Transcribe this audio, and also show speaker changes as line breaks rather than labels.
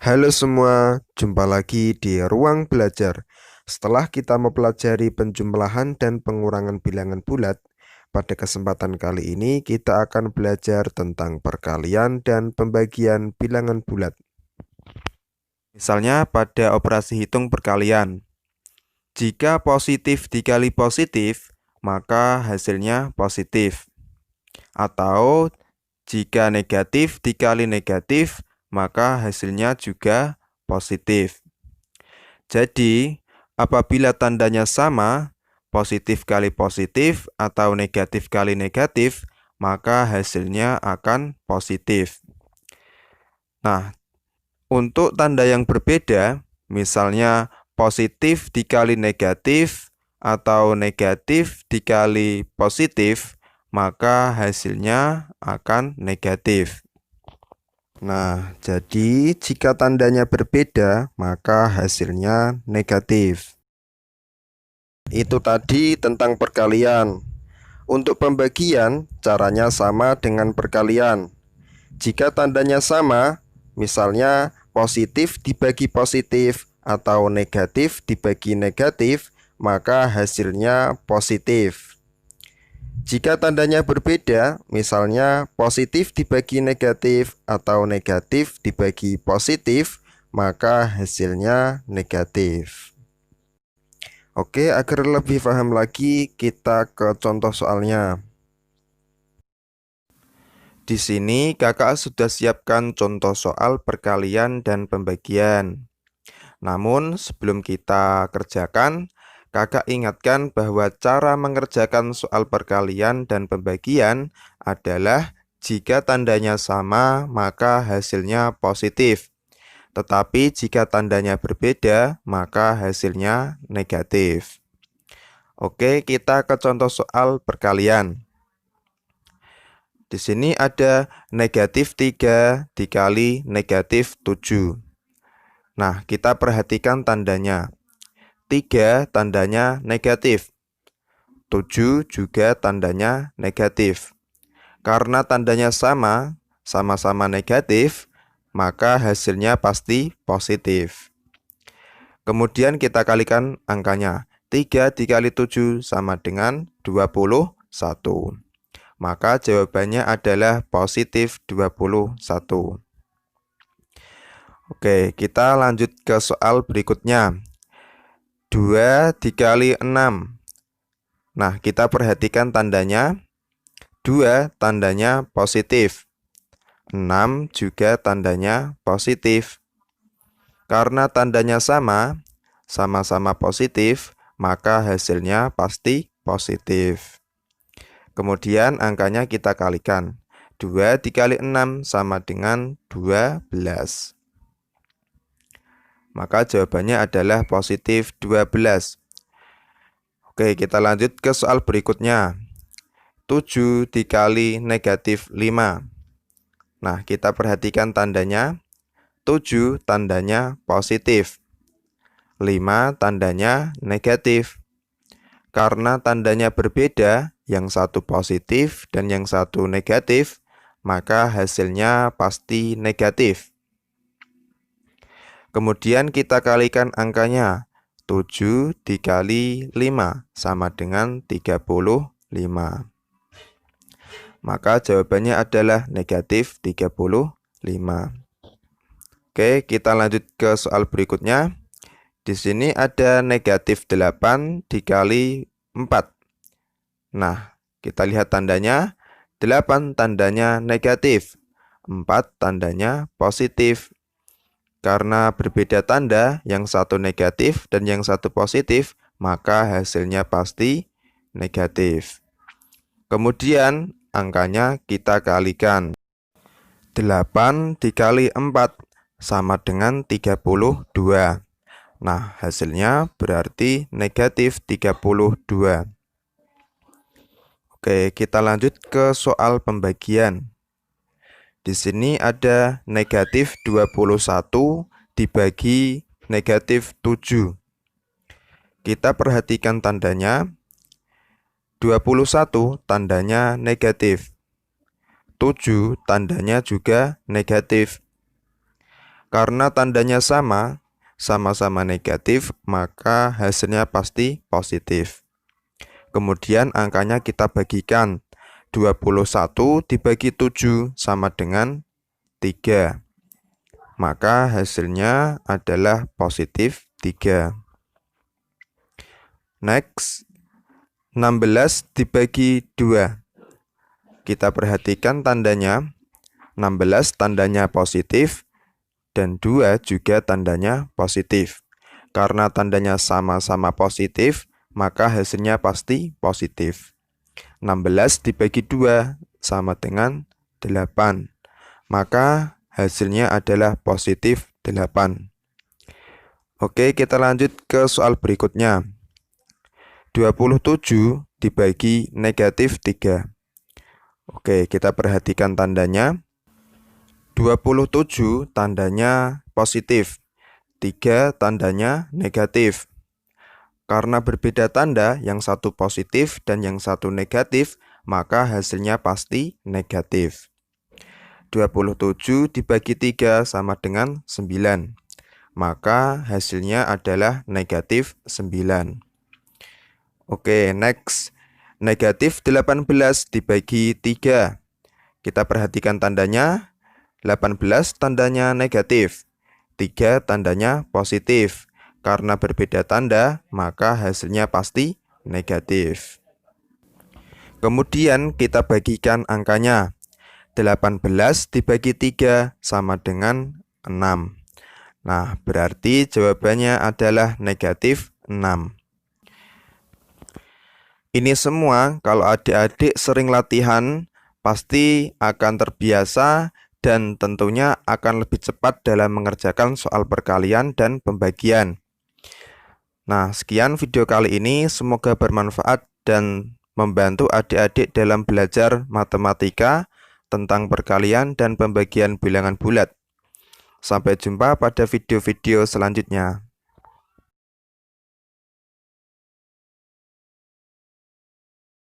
Halo semua, jumpa lagi di Ruang Belajar. Setelah kita mempelajari penjumlahan dan pengurangan bilangan bulat, pada kesempatan kali ini kita akan belajar tentang perkalian dan pembagian bilangan bulat. Misalnya pada operasi hitung perkalian. Jika positif dikali positif, maka hasilnya positif. Atau jika negatif dikali negatif, maka hasilnya juga positif. Jadi, apabila tandanya sama, positif kali positif atau negatif kali negatif, maka hasilnya akan positif. Nah, untuk tanda yang berbeda, misalnya positif dikali negatif atau negatif dikali positif, maka hasilnya akan negatif. Nah, jadi jika tandanya berbeda, maka hasilnya negatif. Itu tadi tentang perkalian. Untuk pembagian, caranya sama dengan perkalian. Jika tandanya sama, misalnya positif dibagi positif atau negatif dibagi negatif, maka hasilnya positif. Jika tandanya berbeda, misalnya positif dibagi negatif atau negatif dibagi positif, maka hasilnya negatif. Oke, agar lebih paham lagi, kita ke contoh soalnya. Di sini kakak sudah siapkan contoh soal perkalian dan pembagian. Namun sebelum kita kerjakan, kakak ingatkan bahwa cara mengerjakan soal perkalian dan pembagian adalah jika tandanya sama, maka hasilnya positif. Tetapi jika tandanya berbeda, maka hasilnya negatif. Oke, kita ke contoh soal perkalian. Di sini ada negatif 3 dikali negatif 7. Nah, kita perhatikan tandanya. 3 tandanya negatif. 7 juga tandanya negatif. Karena tandanya sama-sama negatif, maka hasilnya pasti positif. Kemudian kita kalikan angkanya. 3 dikali 7 sama dengan 21. Maka jawabannya adalah positif 21. Oke, kita lanjut ke soal berikutnya. 2 dikali 6. Nah, kita perhatikan tandanya. 2 tandanya positif. 6 juga tandanya positif. Karena tandanya sama-sama positif, maka hasilnya pasti positif. Kemudian angkanya kita kalikan. 2 dikali 6 sama dengan 12. Maka jawabannya adalah positif 12. Oke, kita lanjut ke soal berikutnya. 7 dikali negatif 5. Nah, kita perhatikan tandanya. 7 tandanya positif. 5 tandanya negatif. Karena tandanya berbeda, yang satu positif dan yang satu negatif, maka hasilnya pasti negatif. Kemudian kita kalikan angkanya. 7 dikali 5 sama dengan 35. Maka jawabannya adalah negatif 35. Oke, kita lanjut ke soal berikutnya. Di sini ada negatif 8 dikali 4. Nah, kita lihat tandanya. 8 tandanya negatif. 4 tandanya positif. Karena berbeda tanda, yang satu negatif dan yang satu positif, maka hasilnya pasti negatif. Kemudian angkanya kita kalikan. 8 dikali 4 sama dengan 32. Nah, hasilnya berarti negatif 32. Oke, kita lanjut ke soal pembagian. Di sini ada negatif 21 dibagi negatif 7. Kita perhatikan tandanya. 21 tandanya negatif. 7 tandanya juga negatif. Karena tandanya sama-sama negatif, maka hasilnya pasti positif. Kemudian angkanya kita bagikan. 21 dibagi 7 sama dengan 3. Maka hasilnya adalah positif 3. Next, 16 dibagi 2. Kita perhatikan tandanya. 16 tandanya positif dan 2 juga tandanya positif. Karena tandanya sama-sama positif, maka hasilnya pasti positif. 16 dibagi 2 sama dengan 8. Maka hasilnya adalah positif 8. Oke, kita lanjut ke soal berikutnya. 27 dibagi negatif 3. Oke, kita perhatikan tandanya. 27 tandanya positif, 3 tandanya negatif. Karena berbeda tanda, yang satu positif dan yang satu negatif, maka hasilnya pasti negatif. 27 dibagi 3 sama dengan 9. Maka hasilnya adalah negatif 9. Oke, next. Negatif 18 dibagi 3. Kita perhatikan tandanya. 18 tandanya negatif, 3 tandanya positif. Karena berbeda tanda, maka hasilnya pasti negatif. Kemudian kita bagikan angkanya. 18 dibagi 3 sama dengan 6. Nah, berarti jawabannya adalah negatif 6. Ini semua kalau adik-adik sering latihan, pasti akan terbiasa dan tentunya akan lebih cepat dalam mengerjakan soal perkalian dan pembagian. Nah, sekian video kali ini, semoga bermanfaat dan membantu adik-adik dalam belajar matematika tentang perkalian dan pembagian bilangan bulat. Sampai jumpa pada video-video selanjutnya.